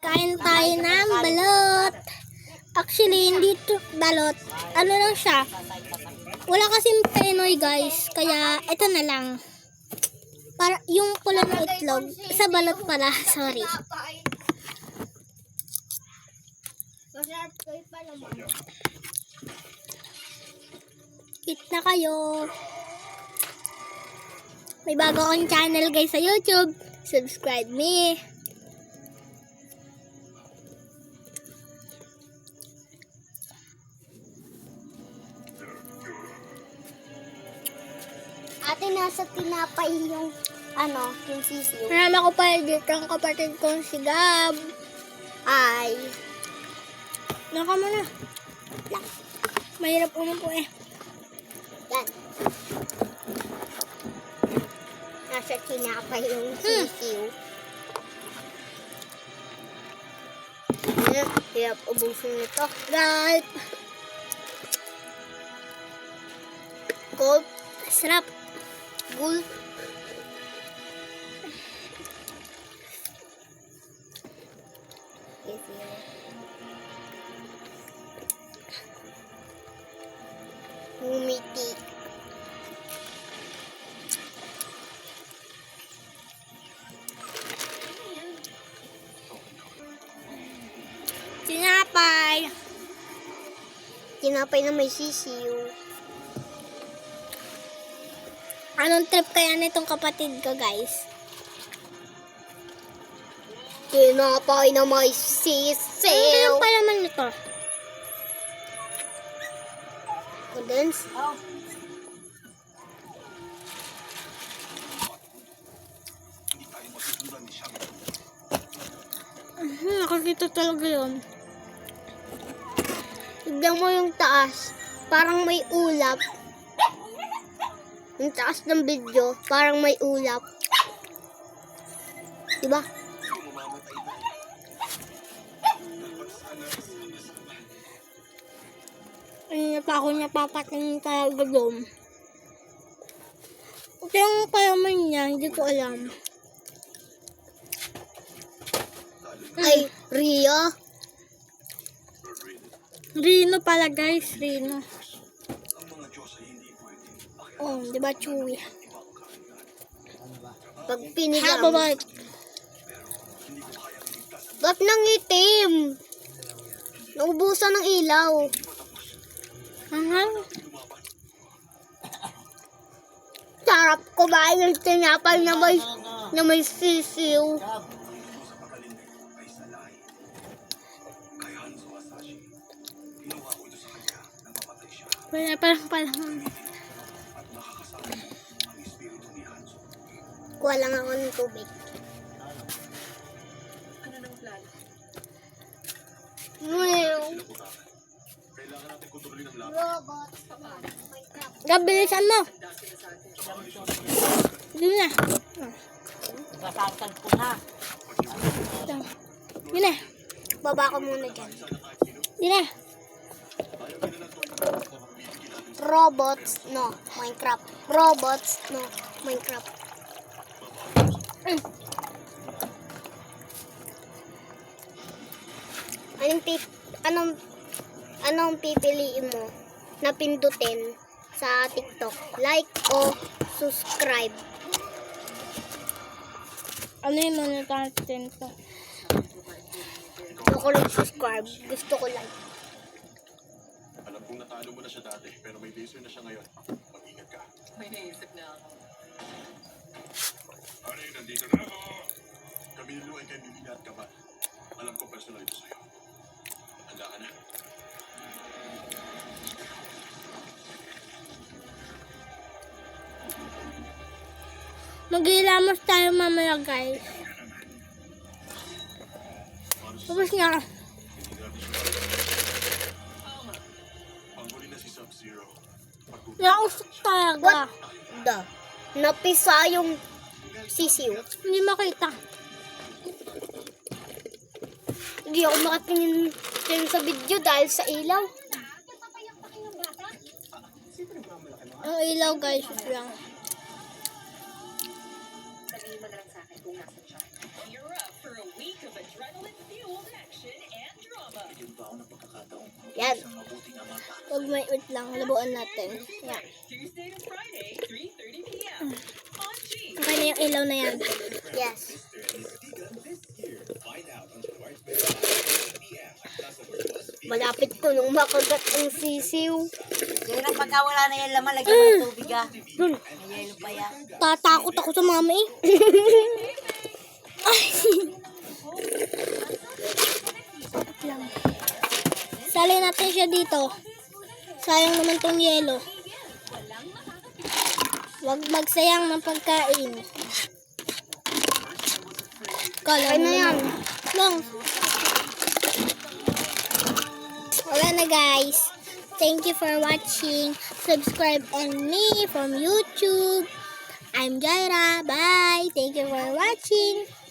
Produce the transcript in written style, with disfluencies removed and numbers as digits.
Kain tayo ng balot. Actually, hindi to balot. Ano lang siya. Wala kasing penoy guys. Kaya ito na lang. Para yung pula ng itlog. Sa balot pala. Sorry. Eat na kayo. May bago akong channel guys sa YouTube. Subscribe me. Ate, nasa tinapay yung yung sisiyo. Marama ko pa dito ang kapatid kong si Gab. Ay. Naka mo na. Mahirap umupo eh. Yan. Nasa tinapay yung sisiyo. Hirap ubusin nito. Right. Gold. Sarap. Gold. Humiti. Tinapay. Tinapay na may sisiyo. Anong trip kaya nitong kapatid ko guys? Tinapay na may Anong sisiyo. trip pa naman nito? Condense. Nakakita talaga yun. Tignan mo yung taas. Parang may ulap. Yung taas ng video, parang may ulap. Diba? Ay, pa ako napapatingin talaga doon. Ito yung palaman niya, hindi ko alam. Ay, Ria. Rino pala guys, Rino. Oh, di ba chewy? Pag pinigang. Hababay. Ba't nangitim? Naubusan ng ilaw. Sarap kumain ng tinapay na may sisiw. Wala parang palaman. Kuha lang ako ng tubig. Gabilisan mo. Yun na. Kasasal ko na. Yun na. Baba ko muna dyan. Yun na. Robots, no. Minecraft. Robots, no. Minecraft. Anong pipiliin mo na pindutin sa TikTok? Like o subscribe? Ano yung monetization to? Gusto ko lang subscribe. Gusto ko like. Alam kong natalo mo na siya dati, pero may laser na siya ngayon. Mag-ingat ka. May naisip na ako. Ari, nandito na ako. Kami ni Lu ay kay Milina at Kamal. Alam ko personal ito sa'yo. Handa ka na. Maghihilamos tayo mamaya guys. Tapos nga. Ang huli na si Sub-Zero. Nausok talaga. Da. Napisa yung sisiw. Hindi makita. Hindi ako makatingin sa video dahil sa ilaw. Ang ilaw guys. Lang. Sabihin mo na lang sa akin kung nasa siya. You're up for a week of adrenaline-fueled Huwag may wait lang. Labuan natin. Yan. Okay na yung ilaw na yan. Yes. Malapit ko nung makagat ang sisiw. Sige na, pagka wala na yan laman, lagyan mo ng tubig ah. May yelo pa yan. Tatakot ako sa mama eh. Ay. Wait lang. Salin natin siya dito. Sayang naman tong yelo. Huwag magsayang ng pagkain. Kala Ay na yan. Lang. Wala na guys. Thank you for watching. Subscribe on me from YouTube. I'm Jaira. Bye. Thank you for watching.